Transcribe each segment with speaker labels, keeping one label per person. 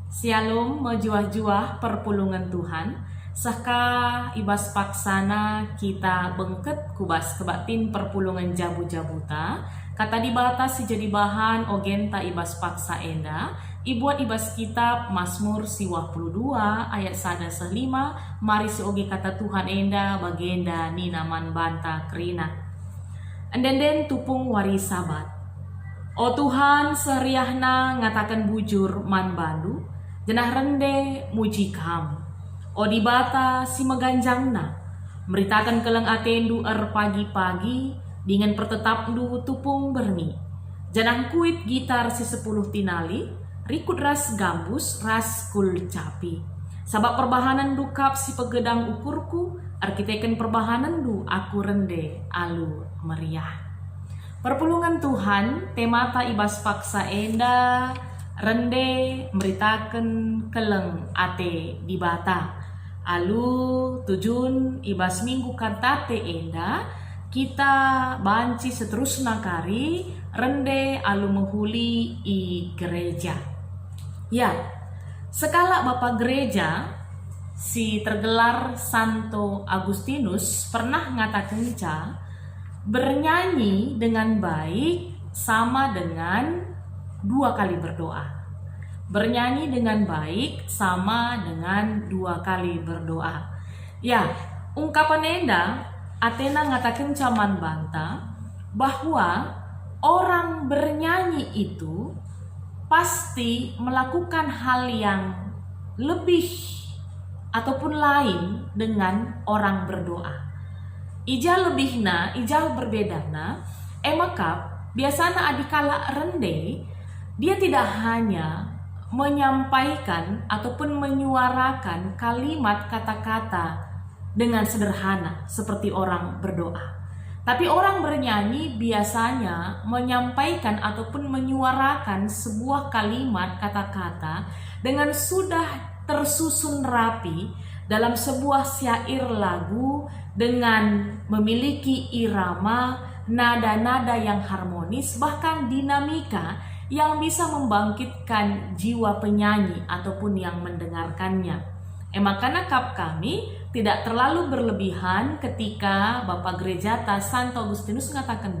Speaker 1: Shalom mejuah-juah perpulungan Tuhan. Saka ibas paksana kita bengket kubas kebatin perpulungan jabu-jabuta. Kata dibatas si jadi bahan ogenta ibas paksa enda. Ibuat ibas kitab Mazmur 22 ayat 1-5. Mari si oge kata Tuhan enda bagenda ninaman banta kerina. Andenden tupung wari sabat. O Tuhan seriahna ngatakan bujur man bandu. Jenah rende muji kam. O dibata si meganjangna. Meritakan keleng atendu pagi-pagi. Dengan pertetap du tupung berni. Janang kuit gitar si 10 tinali. Rikut ras gambus ras kul capi. Sabab perbahanan du kap si pegedang ukurku. Arkiteken perbahanan du aku rende alu meriah. Perpulungan Tuhan temata ibas paksa enda. Rende meritakan keleng ate di bata. Alu tujun ibas minggu kantate enda. Kita banci seterusnya kari. Rende alu menghuli i gereja. Ya, sekala Bapak gereja si tergelar Santo Agustinus pernah ngatakan bernyanyi dengan baik sama dengan 2 kali berdoa. Bernyanyi dengan baik sama dengan 2 kali berdoa. Ya, ungkapan enda Athena ngatakan caman banta bahwa orang bernyanyi itu pasti melakukan hal yang lebih ataupun lain dengan orang berdoa. Ija lebihna, ija berbedana, emakap biasanya adikala rende dia tidak hanya menyampaikan ataupun menyuarakan kalimat kata-kata dengan sederhana seperti orang berdoa. Tapi orang bernyanyi biasanya menyampaikan ataupun menyuarakan sebuah kalimat kata-kata dengan sudah tersusun rapi dalam sebuah syair lagu dengan memiliki irama, nada-nada yang harmonis, bahkan dinamika yang bisa membangkitkan jiwa penyanyi ataupun yang mendengarkannya. Makanya kap kami tidak terlalu berlebihan ketika Bapak Gereja Santo Agustinus mengatakan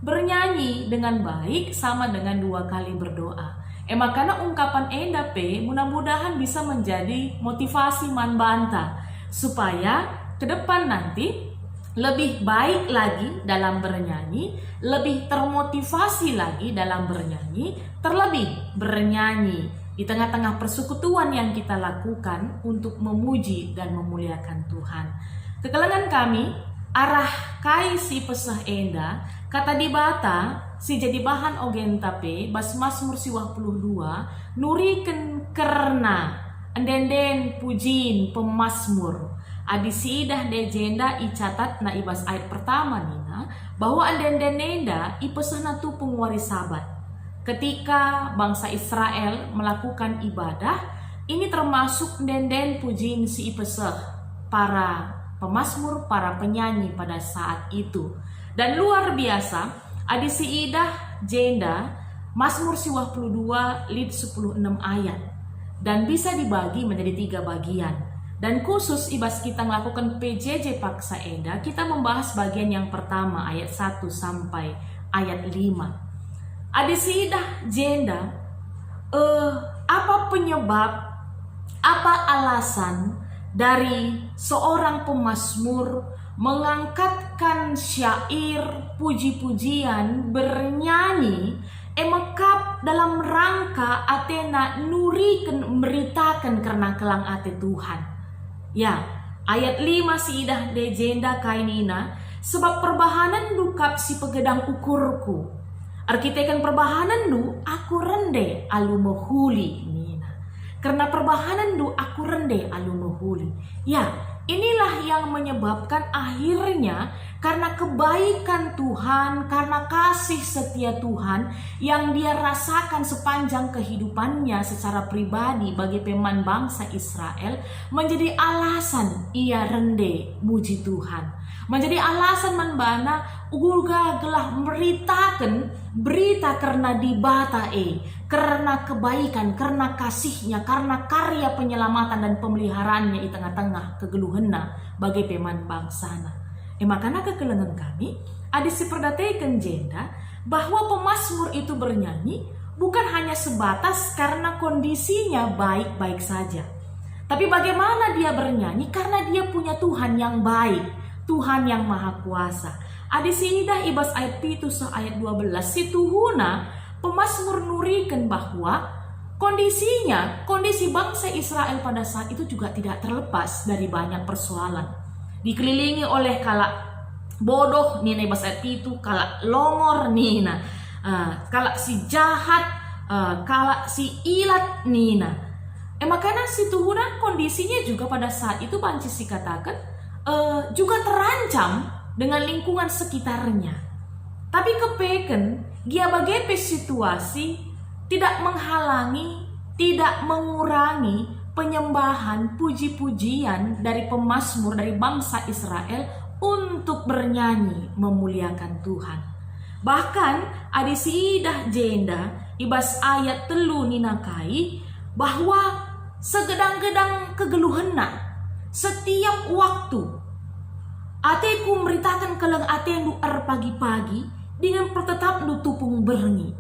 Speaker 1: bernyanyi dengan baik sama dengan 2 kali berdoa. Makanya ungkapan endape mudah-mudahan bisa menjadi motivasi man banta supaya ke depan nanti lebih baik lagi dalam bernyanyi, lebih termotivasi lagi dalam bernyanyi, terlebih bernyanyi di tengah-tengah persekutuan yang kita lakukan untuk memuji dan memuliakan Tuhan. Kekelengan kami, arah kai si pesah enda, kata dibata, si jadi bahan ogen tape, bas Mazmur 22, nuriken kerna, endenden pujin pemazmur. Adi siidah dejenda icatat na ibas ayat pertama nina bahwa andendenenda ipesahna tupung wari sabat. Ketika bangsa Israel melakukan ibadah, ini termasuk denden pujin si ipesah para pemazmur, para penyanyi pada saat itu. Dan luar biasa, adi siidah jenda Mazmur 22 lid 16 ayat dan bisa dibagi menjadi 3 bagian. Dan khusus ibas kita melakukan PJJ paksa enda, kita membahas bagian yang pertama ayat 1 sampai ayat 5. Ada siidah jenda, apa penyebab, apa alasan dari seorang pemazmur mengangkatkan syair, puji-pujian, bernyanyi, emekap dalam rangka Athena nuriken meritakan karena kelang ate Tuhan. Ya, ayat 5 siidah dejenda kainina, sebab perbahanan dukap si pegedang ukurku. Arkitekan perbahanan du aku rende alu mohuli nina. Karena perbahanan du aku rende alu mohuli. Ya, inilah yang menyebabkan akhirnya karena kebaikan Tuhan, karena kasih setia Tuhan yang dia rasakan sepanjang kehidupannya secara pribadi bagi peman bangsa Israel menjadi alasan ia rende muji Tuhan. menjadi alasan manbana uga gelah meritakan berita karena dibata karena kebaikan, karena kasihnya, karena karya penyelamatan dan pemeliharaannya di tengah-tengah kegeluhenna bagi peman bangsana. Makanya kekelengan kami ada seperdatekan jenda bahwa pemazmur itu bernyanyi bukan hanya sebatas karena kondisinya baik-baik saja, tapi bagaimana dia bernyanyi karena dia punya Tuhan yang baik, Tuhan yang maha kuasa. Adi siidah ibas ayat 7 ayat 12 si Tuhuna pemazmur nurikan bahwa kondisi bangsa Israel pada saat itu juga tidak terlepas dari banyak persoalan. Dikelilingi oleh kalak bodoh nina ibas ayat itu, kalak longor nina, kalak si jahat, kalak si ilat nina. Makanya si Tuhuna kondisinya juga pada saat itu banci si katakan juga terancam dengan lingkungan sekitarnya. Tapi kepeken dia bagai situasi tidak menghalangi, tidak mengurangi penyembahan, puji-pujian dari pemazmur dari bangsa Israel untuk bernyanyi memuliakan Tuhan. Bahkan ada siidah jenda ibas ayat telu ninakai bahwa segedang-gedang kegeluhenna setiap waktu ateku meritakan keleng atendu pagi-pagi dengan pertetap nu tupung berngi.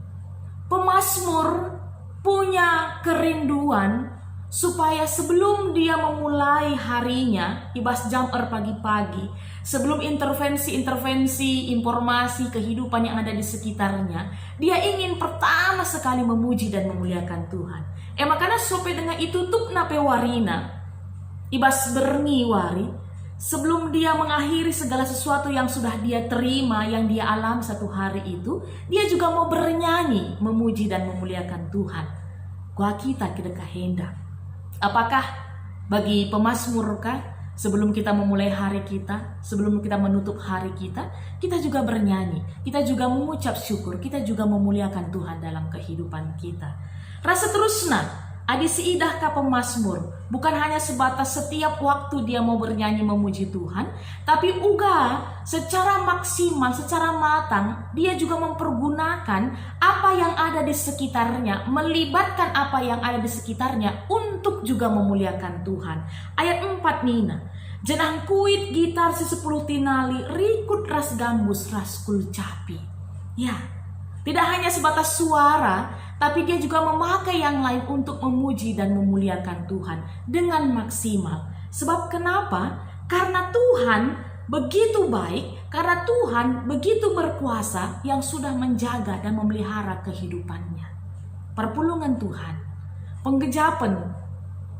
Speaker 1: Pemazmur punya kerinduan supaya sebelum dia memulai harinya ibas jam pagi-pagi, sebelum intervensi informasi kehidupan yang ada di sekitarnya, dia ingin pertama sekali memuji dan memuliakan Tuhan. Makanya sope dengan itu tup nape warina ibas berngi wari, sebelum dia mengakhiri segala sesuatu yang sudah dia terima, yang dia alami satu hari itu, dia juga mau bernyanyi, memuji dan memuliakan Tuhan. Gua kita hendak. Apakah bagi pemazmur sebelum kita memulai hari kita, sebelum kita menutup hari kita juga bernyanyi, kita juga mengucap syukur, kita juga memuliakan Tuhan dalam kehidupan kita. Rasa terusna adi siidah ka pemazmur bukan hanya sebatas setiap waktu dia mau bernyanyi memuji Tuhan, tapi uga secara maksimal, secara matang dia juga mempergunakan apa yang ada di sekitarnya, melibatkan apa yang ada di sekitarnya untuk juga memuliakan Tuhan. Ayat 4 nina, jenang kuit gitar si 10 tinali, rikut ras gambus ras kulcapi. Ya, tidak hanya sebatas suara, tapi dia juga memakai yang lain untuk memuji dan memuliakan Tuhan dengan maksimal. Sebab kenapa? Karena Tuhan begitu baik, karena Tuhan begitu berkuasa yang sudah menjaga dan memelihara kehidupannya. Perpulungan Tuhan, penggejapan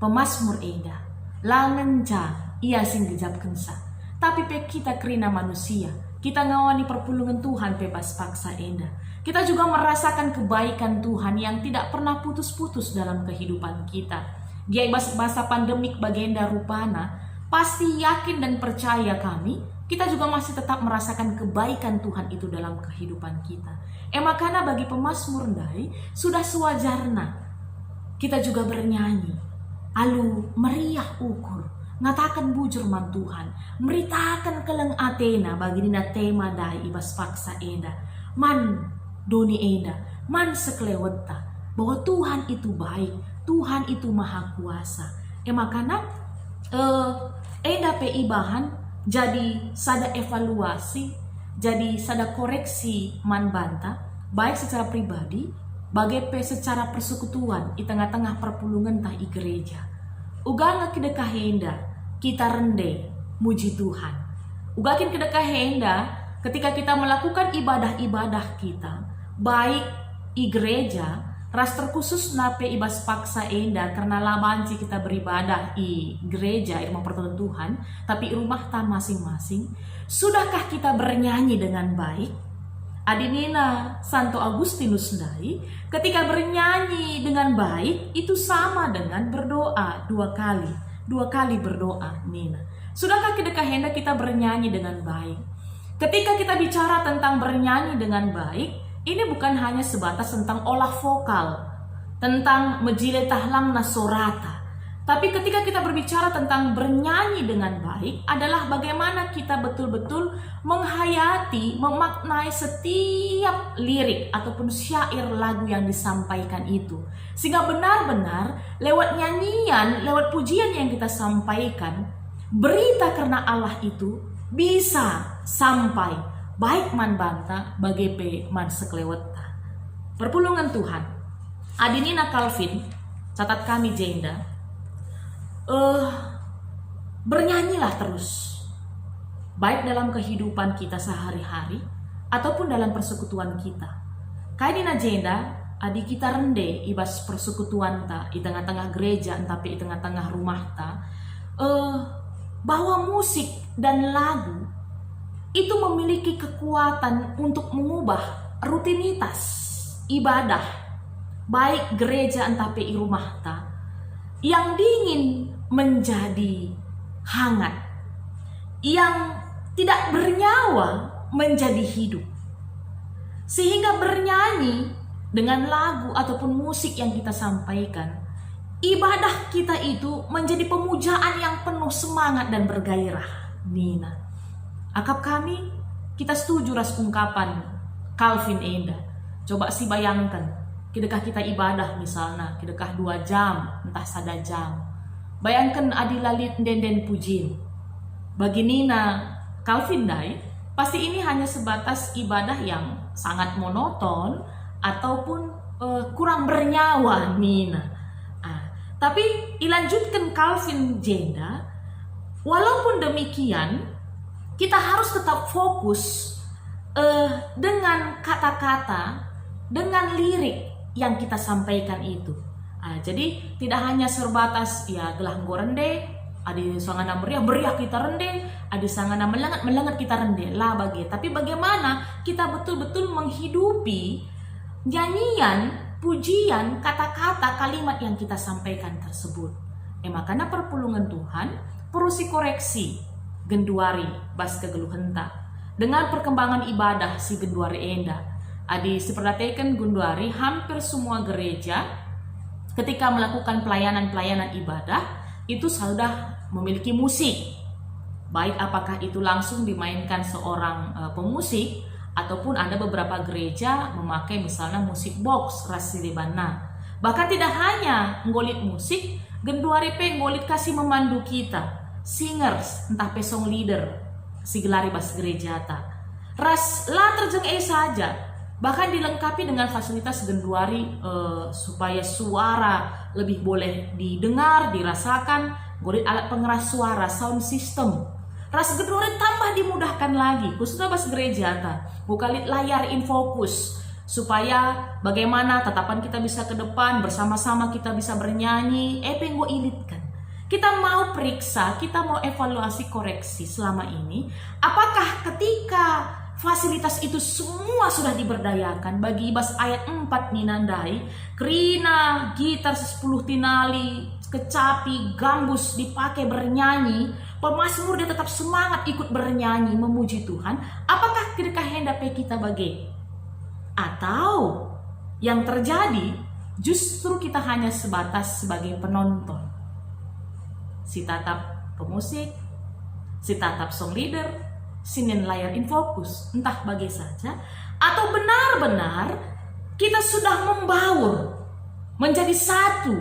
Speaker 1: pemazmur eda, langenca ia sing gejap kensa. Tapi kita kerina manusia, kita ngawani perpulungan Tuhan bebas paksa eda. Kita juga merasakan kebaikan Tuhan yang tidak pernah putus-putus dalam kehidupan kita. Dia masa pandemik bagenda rupana, pasti yakin dan percaya kita juga masih tetap merasakan kebaikan Tuhan itu dalam kehidupan kita. Makanya bagi pemazmur ndai, sudah sewajarna kita juga bernyanyi. Alu meriah ukur, ngatakan bujur man Tuhan, meritakan keleng Athena bagi dina tema dai ibas paksa eda. Man doni eda, man sekleweta, bahwa Tuhan itu baik, Tuhan itu maha kuasa. Makanya eda PI bahan jadi sada evaluasi, jadi sada koreksi man banta, baik secara pribadi, bagai secara persekutuan di tengah-tengah perpulungan tah i gereja. Uga ngakidekah henda kita rende muji Tuhan. Ugakin kedekah henda ketika kita melakukan ibadah-ibadah kita, baik i gereja, ras terkhusus nape ibas paksa enda karena labanci kita beribadah i gereja, rumah pertemuan Tuhan, tapi rumah ta masing-masing. Sudahkah kita bernyanyi dengan baik? Adinina Santo Agustinus ndai, ketika bernyanyi dengan baik itu sama dengan berdoa dua kali berdoa nina. Sudahkah hendak kita bernyanyi dengan baik? Ketika kita bicara tentang bernyanyi dengan baik, ini bukan hanya sebatas tentang olah vokal, tentang menjile tahlang nasorata, Tapi ketika kita berbicara tentang bernyanyi dengan baik adalah bagaimana kita betul-betul menghayati, memaknai setiap lirik ataupun syair lagu yang disampaikan itu. Sehingga benar-benar lewat nyanyian, lewat pujian yang kita sampaikan, berita karena Allah itu bisa sampai baik man banta bagi pe man sekleweta. Perpulungan Tuhan. Adinina Calvin, catat kami jenda. Bernyanyilah terus, baik dalam kehidupan kita sehari-hari ataupun dalam persekutuan kita. Kaidina jenda, adi kita rende ibas persekutuan ta di tengah-tengah gereja, tapi di tengah-tengah rumah ta, bahwa musik dan lagu itu memiliki kekuatan untuk mengubah rutinitas ibadah, baik gereja tapi di rumah ta, yang dingin menjadi hangat, yang tidak bernyawa menjadi hidup. Sehingga bernyanyi dengan lagu ataupun musik yang kita sampaikan, ibadah kita itu menjadi pemujaan yang penuh semangat dan bergairah. Nina, akap kami, kita setuju ras ungkapan Calvin Enda. Coba sih bayangkan, kidekah kita ibadah misalnya, kidekah 2 jam, entah 1 jam. Bayangkan adilalit den pujin. Bagi Nina Calvin Dai, pasti ini hanya sebatas ibadah yang sangat monoton ataupun kurang bernyawa Nina. Tapi dilanjutkan Calvin jenda, walaupun demikian kita harus tetap fokus dengan kata-kata, dengan lirik yang kita sampaikan itu. Jadi tidak hanya serbatas ya gelah rende, adi sangana meriah kita rende, adi sangana melengat kita rende lah tapi bagaimana kita betul-betul menghidupi nyanyian, pujian, kata-kata, kalimat yang kita sampaikan tersebut. Makanya perpulungan Tuhan perlu si koreksi genduari bas kegeluhenta dengan perkembangan ibadah si genduari enda. Adi sepertikan genduari hampir semua gereja ketika melakukan pelayanan ibadah itu sudah memiliki musik, baik apakah itu langsung dimainkan seorang pemusik ataupun ada beberapa gereja memakai misalnya musik box rasilibana. Bahkan tidak hanya ngolit musik, genduari pe ngolit kasih memandu kita, singers entah pesong leader si gelari bas gereja ta. Ras lah terjeng saja. Bahkan dilengkapi dengan fasilitas genduari supaya suara lebih boleh didengar, dirasakan, golit alat pengeras suara, sound system. Ras genduari tambah dimudahkan lagi, khususnya bas gereja ta. Bukalit layar in fokus supaya bagaimana tatapan kita bisa ke depan, bersama-sama kita bisa bernyanyi, penggo ilitkan. Kita mau periksa, kita mau evaluasi koreksi selama ini, apakah ketika fasilitas itu semua sudah diberdayakan bagi bas ayat 4 ninandai, krina, gitar 10 tinali, kecapi, gambus dipakai bernyanyi, pemazmur dia tetap semangat ikut bernyanyi memuji Tuhan. Apakah kira hendak kita bagi? Atau yang terjadi justru kita hanya sebatas sebagai penonton, si tatap pemusik, si tatap song leader, sinin layar in fokus, entah bagi saja, atau benar-benar kita sudah membaur menjadi satu,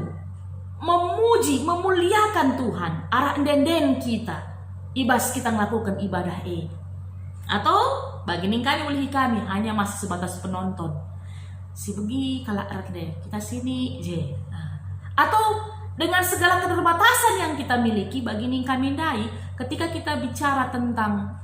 Speaker 1: memuji, memuliakan Tuhan, arah denden kita, ibas kita melakukan ibadah atau bagi kami hanya masih sebatas penonton, si begi kalak deh kita sini je, atau dengan segala keterbatasan yang kita miliki bagi kami dai, ketika kita bicara tentang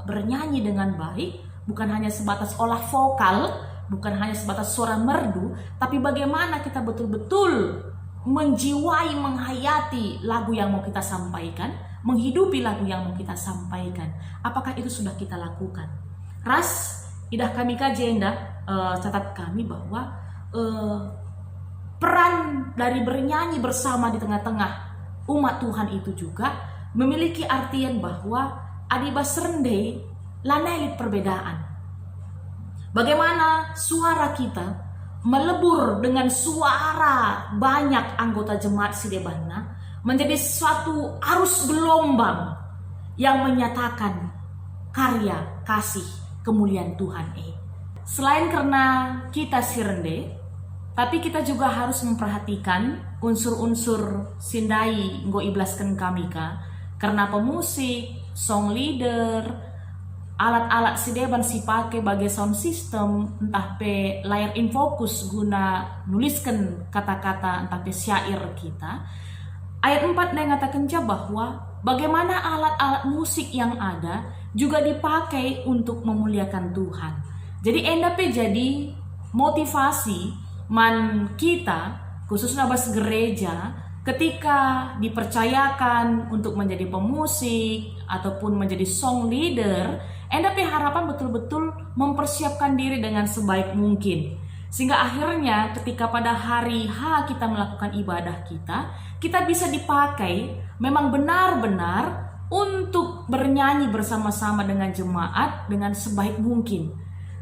Speaker 1: bernyanyi dengan baik, bukan hanya sebatas olah vokal, bukan hanya sebatas suara merdu, tapi bagaimana kita betul-betul menjiwai, menghayati lagu yang mau kita sampaikan, menghidupi lagu yang mau kita sampaikan. Apakah itu sudah kita lakukan? Ras, idah kami kajenda, catat kami bahwa peran dari bernyanyi bersama di tengah-tengah umat Tuhan itu juga memiliki artian bahwa adibas rende lanelit perbedaan. Bagaimana suara kita melebur dengan suara banyak anggota jemaat Sidebana, menjadi suatu arus gelombang yang menyatakan karya, kasih, kemuliaan Tuhan. Selain karena kita sirende, tapi kita juga harus memperhatikan unsur-unsur sindai nggo iblaskan kami karena pemusik, song leader, alat-alat sideban si pakai bagi sound system, entah pe layar infocus guna nuliskan kata-kata entah pe syair kita. Ayat 4 dia ngatakan bahwa bagaimana alat-alat musik yang ada juga dipakai untuk memuliakan Tuhan. Jadi enda pe jadi motivasi man kita khususnya bas gereja ketika dipercayakan untuk menjadi pemusik ataupun menjadi song leader, enda pe harapan betul-betul mempersiapkan diri dengan sebaik mungkin. Sehingga akhirnya ketika pada hari H kita melakukan ibadah kita bisa dipakai memang benar-benar untuk bernyanyi bersama-sama dengan jemaat dengan sebaik mungkin.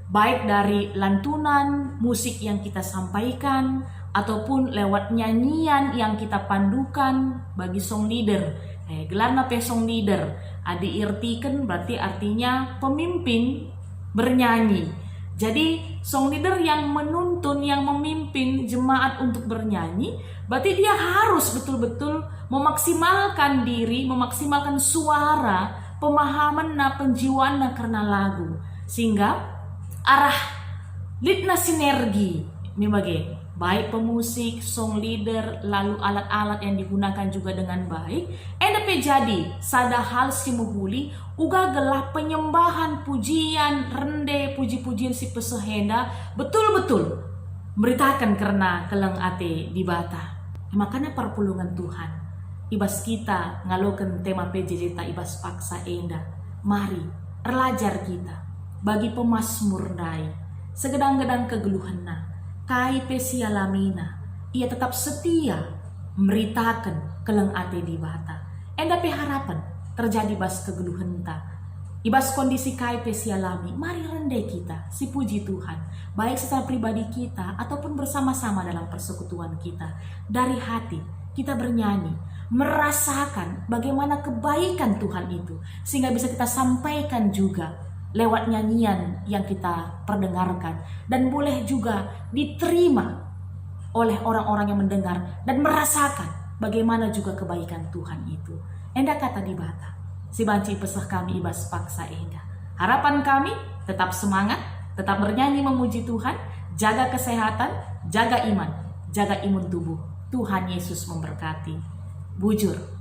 Speaker 1: Baik dari lantunan musik yang kita sampaikan ataupun lewat nyanyian yang kita pandukan bagi song leader. Gelarna pe song leader, diartikan berarti artinya pemimpin bernyanyi. Jadi song leader yang menuntun, yang memimpin jemaat untuk bernyanyi, berarti dia harus betul-betul memaksimalkan diri, memaksimalkan suara, pemahaman penjiwaan karena lagu. Sehingga arah litna sinergi membagai baik pemusik, song leader, lalu alat-alat yang digunakan juga dengan baik. NDP jadi sada hal si muhuli uga gelah penyembahan, pujian, rende, puji-pujian si pesehenda betul-betul beritakan karena keleng ate di bata. Makanya perpulungan Tuhan ibas kita ngalokan tema PJJ ta ibas paksa enda. Mari relajar kita bagi pemasmur dai segedang-gedang kegeluhanna kai pesia lamina, ia tetap setia meritakan keleng ate di bata. Enda pe harapan terjadi bas kegeluhan ta. Ibas kondisi kai pesia lami, mari rendai kita si puji Tuhan, baik secara pribadi kita ataupun bersama-sama dalam persekutuan kita. Dari hati kita bernyanyi, merasakan bagaimana kebaikan Tuhan itu, sehingga bisa kita sampaikan juga lewat nyanyian yang kita perdengarkan, dan boleh juga diterima oleh orang-orang yang mendengar dan merasakan bagaimana juga kebaikan Tuhan itu. Enda kata di bata, si banci pesah kami ibas paksa enda. Harapan kami tetap semangat, tetap bernyanyi memuji Tuhan, jaga kesehatan, jaga iman, jaga imun tubuh. Tuhan Yesus memberkati. Bujur.